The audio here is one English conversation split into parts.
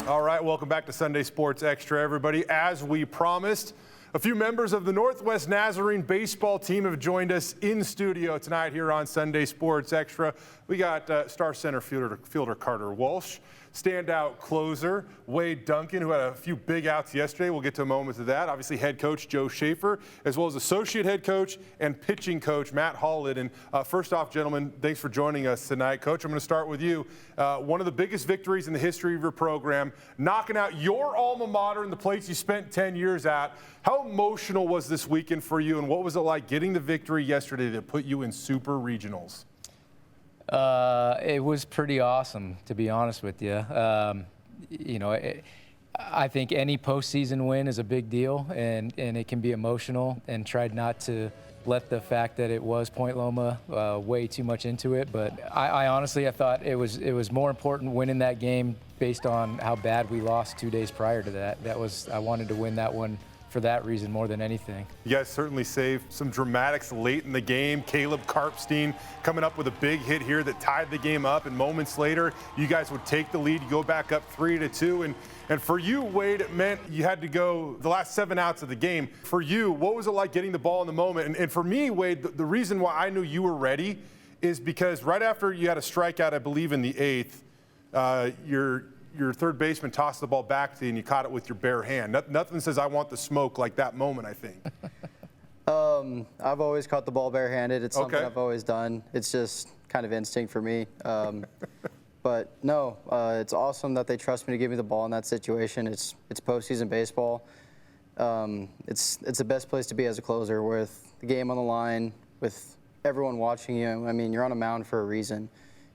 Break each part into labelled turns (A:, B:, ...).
A: All right, welcome back to Sunday Sports Extra, everybody. As we promised, a few members of the Northwest Nazarene baseball team have joined us in studio tonight here on Sunday Sports Extra. We got star center fielder Carter Walsh, standout closer Wade Duncan, who had a few big outs yesterday. We'll get to a moment of that. Obviously, head coach Joe Schaefer, as well as associate head coach and pitching coach Matt Hollett. And first off, gentlemen, thanks for joining us tonight. Coach, I'm going to start with you. One of the biggest victories in the history of your program, knocking out your alma mater and the place you spent 10 years at. How emotional was this weekend for you, and what was it like getting the victory yesterday that put you in Super Regionals?
B: It was pretty awesome, to be honest with you. I think any postseason win is a big deal, and it can be emotional, and tried not to let the fact that it was Point Loma weigh too much into it. But I honestly, I thought it was more important winning that game based on how bad we lost 2 days prior to that. I wanted to win that one for that reason more than anything.
A: You guys certainly saved some dramatics late in the game. Caleb Karpstein coming up with a big hit here that tied the game up, and moments later, you guys would take the lead. You go back up 3-2, and for you, Wade, it meant you had to go the last 7 outs of the game. For you, what was it like getting the ball in the moment? And for me, Wade, the reason why I knew you were ready is because right after you had a strikeout, I believe in the 8th, your third baseman tossed the ball back to you and you caught it with your bare hand. Nothing says I want the smoke like that moment, I think.
C: I've always caught the ball barehanded. It's something I've always done. It's just kind of instinct for me. But no, it's awesome that they trust me to give me the ball in that situation. It's postseason baseball. It's the best place to be as a closer, with the game on the line, with everyone watching you. I mean, you're on a mound for a reason.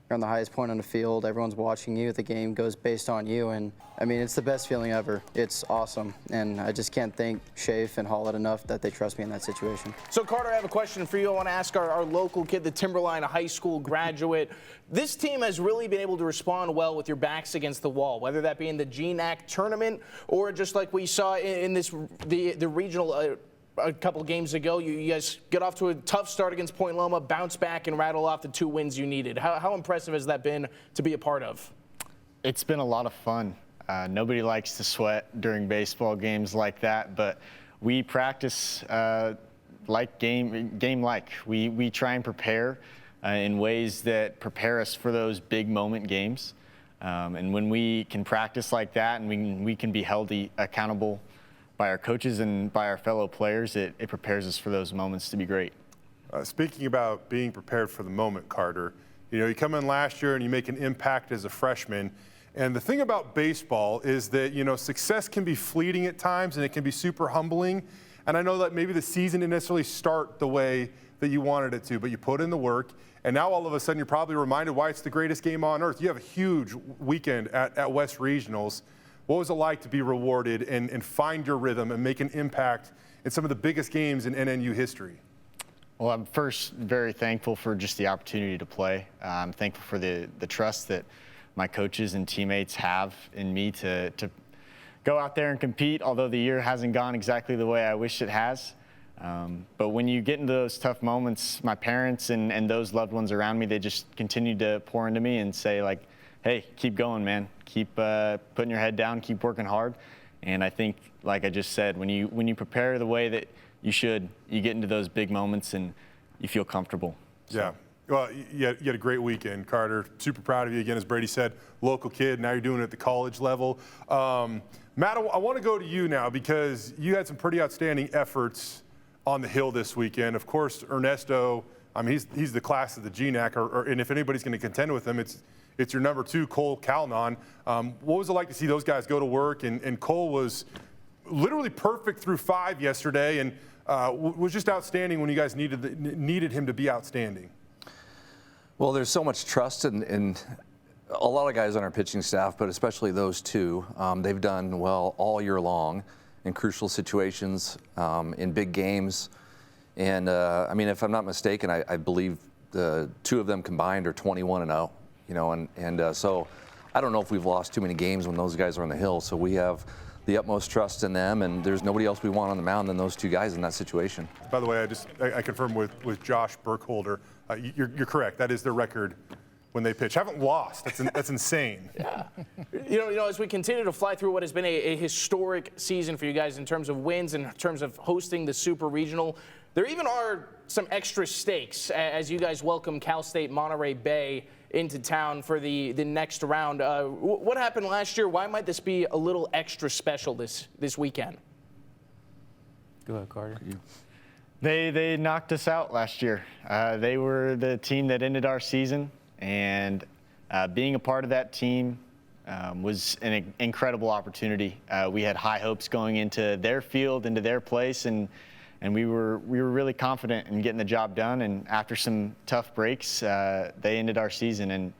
C: You're on the highest point on the field. Everyone's watching you. The game goes based on you. And, I mean, it's the best feeling ever. It's awesome. And I just can't thank Schaefer and Hollett enough that they trust me in that situation.
D: So, Carter, I have a question for you. I want to ask our local kid, the Timberline High School graduate. This team has really been able to respond well with your backs against the wall, whether that be in the GNAC tournament or just like we saw in the regional a couple of games ago. You guys get off to a tough start against Point Loma, bounce back and rattle off the 2 wins you needed. How impressive has that been to be a part of?
E: It's been a lot of fun. Nobody likes to sweat during baseball games like that, but we practice like game-like. We try and prepare in ways that prepare us for those big moment games. And when we can practice like that and we can be held accountable by our coaches and by our fellow players, it prepares us for those moments to be great.
A: Speaking about being prepared for the moment, Carter, you come in last year and you make an impact as a freshman. And the thing about baseball is that, success can be fleeting at times and it can be super humbling. And I know that maybe the season didn't necessarily start the way that you wanted it to, but you put in the work. And now all of a sudden you're probably reminded why it's the greatest game on earth. You have a huge weekend at West Regionals. What was it like to be rewarded and find your rhythm and make an impact in some of the biggest games in NNU history?
E: Well, I'm first very thankful for just the opportunity to play. I'm thankful for the trust that my coaches and teammates have in me to go out there and compete, although the year hasn't gone exactly the way I wish it has. But when you get into those tough moments, my parents and those loved ones around me, they just continue to pour into me and say, like, hey, keep going, man. Keep putting your head down, keep working hard. And I think, like I just said, when you prepare the way that you should, you get into those big moments and you feel comfortable. So.
A: Yeah. Well, you had a great weekend, Carter. Super proud of you. Again, as Brady said, local kid. Now you're doing it at the college level. Matt, I want to go to you now because you had some pretty outstanding efforts on the hill this weekend. Of course, Ernesto, I mean, he's the class of the GNAC, and if anybody's going to contend with him, it's your number 2, Cole Calnon. What was it like to see those guys go to work? And Cole was literally perfect through 5 yesterday, and was just outstanding when you guys needed him to be outstanding.
F: Well, there's so much trust in a lot of guys on our pitching staff, but especially those 2. They've done well all year long in crucial situations, in big games. And, I mean, if I'm not mistaken, I believe the 2 of them combined are 21-0. So I don't know if we've lost too many games when those guys are on the hill. So we have the utmost trust in them, and there's nobody else we want on the mound than those 2 guys in that situation.
A: By the way, I confirmed with Josh Burkholder. You're correct. That is their record when they pitch. Haven't lost. That's insane.
D: Yeah. You know, as we continue to fly through what has been a historic season for you guys in terms of wins, in terms of hosting the Super Regional, there even are some extra stakes as you guys welcome Cal State Monterey Bay into town for the next round. What happened last year? Why might this be a little extra special this weekend?
B: Go ahead, Carter.
E: They knocked us out last year. They were the team that ended our season, and being a part of that team was an incredible opportunity. We had high hopes going into their field, into their place, and we were really confident in getting the job done. And after some tough breaks, they ended our season. And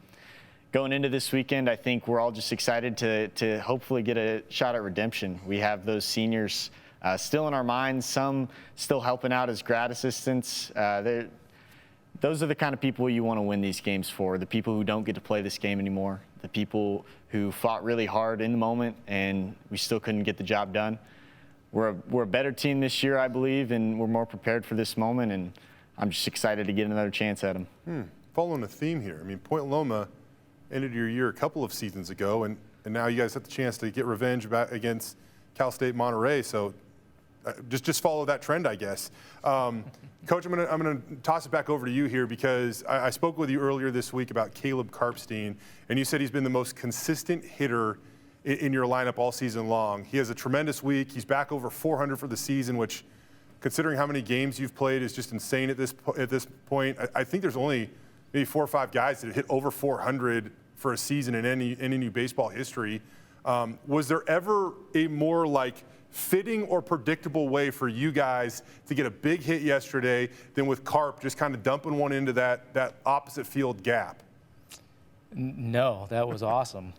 E: going into this weekend, I think we're all just excited to hopefully get a shot at redemption. We have those seniors still in our minds, some still helping out as grad assistants. Those are the kind of people you want to win these games for, the people who don't get to play this game anymore, the people who fought really hard in the moment and we still couldn't get the job done. We're a better team this year, I believe, and we're more prepared for this moment, and I'm just excited to get another chance at them.
A: Following a theme here, I mean, Point Loma ended your year a couple of seasons ago, and now you guys have the chance to get revenge against Cal State Monterey, so just follow that trend, I guess. Coach, I'm gonna toss it back over to you here because I spoke with you earlier this week about Caleb Karpstein, and you said he's been the most consistent hitter in your lineup all season long. He has a tremendous week. He's back over 400 for the season, which, considering how many games you've played, is just insane at this point. I think there's only maybe 4 or 5 guys that have hit over 400 for a season in NNU baseball history. Was there ever a more fitting or predictable way for you guys to get a big hit yesterday than with Carp just kind of dumping one into that opposite field gap?
B: No, that was awesome.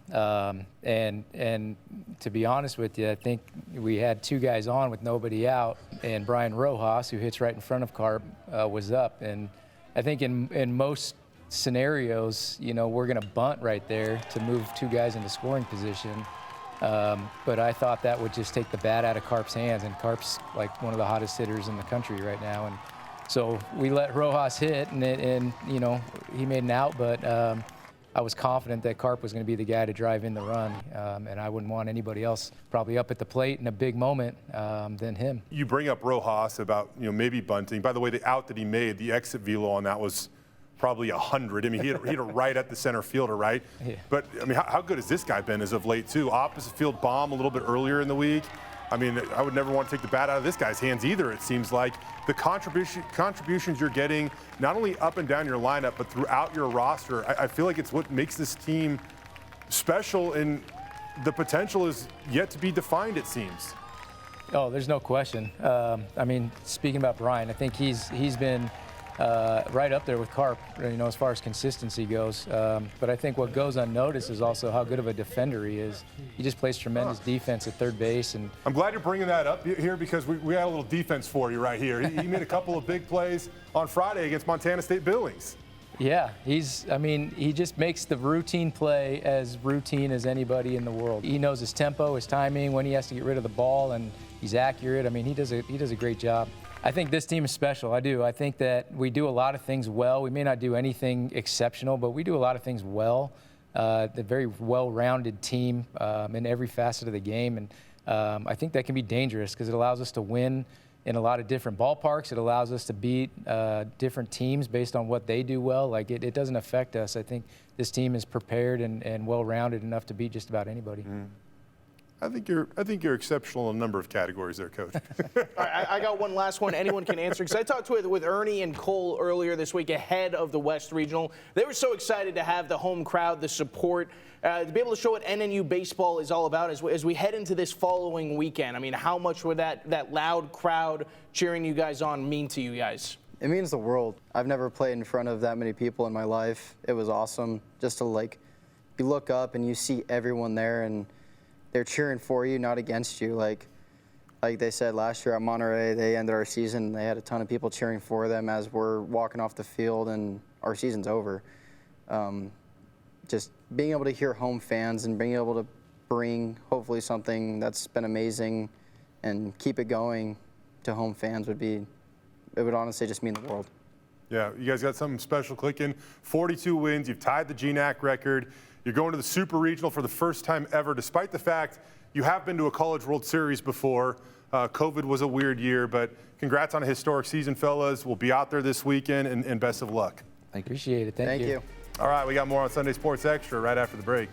B: And to be honest with you, I think we had 2 guys on with nobody out, and Brian Rojas, who hits right in front of Carp, was up. And I think in most scenarios, we're going to bunt right there to move 2 guys into scoring position. But I thought that would just take the bat out of Carp's hands, and Carp's one of the hottest hitters in the country right now. And so we let Rojas hit, and he made an out, but I was confident that Carp was going to be the guy to drive in the run, and I wouldn't want anybody else probably up at the plate in a big moment than him. You
A: bring up Rojas about maybe bunting. By the way, the out that he made, the exit velo on that was probably 100. I mean, he hit it right at the center fielder, right?
B: Yeah.
A: But, I mean, how good has this guy been as of late, too? Opposite field bomb a little bit earlier in the week. I mean, I would never want to take the bat out of this guy's hands either, it seems like. The contributions you're getting, not only up and down your lineup, but throughout your roster, I feel like it's what makes this team special, and the potential is yet to be defined, it seems.
B: Oh, there's no question. I mean, speaking about Brian, I think he's been right up there with Carp, as far as consistency goes. But I think what goes unnoticed is also how good of a defender he is. He just plays tremendous defense at third base. And
A: I'm glad you're bringing that up here because we had a little defense for you right here. He made a couple of big plays on Friday against Montana State Billings.
B: Yeah, he just makes the routine play as routine as anybody in the world. He knows his tempo, his timing, when he has to get rid of the ball, and he's accurate. I mean, he does a great job. I think this team is special. I do. I think that we do a lot of things well. We may not do anything exceptional, but we do a lot of things well. The very well-rounded team in every facet of the game, and I think that can be dangerous because it allows us to win in a lot of different ballparks. It allows us to beat different teams based on what they do well. It doesn't affect us. I think this team is prepared and well-rounded enough to beat just about anybody.
A: I think you're exceptional in a number of categories there, Coach.
D: All right, I got one last one anyone can answer, because I talked with Ernie and Cole earlier this week ahead of the West Regional. They were so excited to have the home crowd, the support, to be able to show what NNU baseball is all about as we head into this following weekend. I mean, how much would that loud crowd cheering you guys on mean to you guys?
C: It means the world. I've never played in front of that many people in my life. It was awesome just to you look up and you see everyone there and they're cheering for you, not against you. Like they said last year at Monterey, they ended our season, and they had a ton of people cheering for them as we're walking off the field and our season's over. Just being able to hear home fans and being able to bring hopefully something that's been amazing and keep it going to home fans it would honestly just mean the world.
A: Yeah, you guys got something special clicking. 42 wins. You've tied the GNAC record. You're going to the Super Regional for the first time ever, despite the fact you have been to a College World Series before. COVID was a weird year, but congrats on a historic season, fellas. We'll be out there this weekend, and best of luck.
B: I appreciate it. Thank you.
C: Thank you.
A: All right, we got more on Sunday Sports Extra right after the break.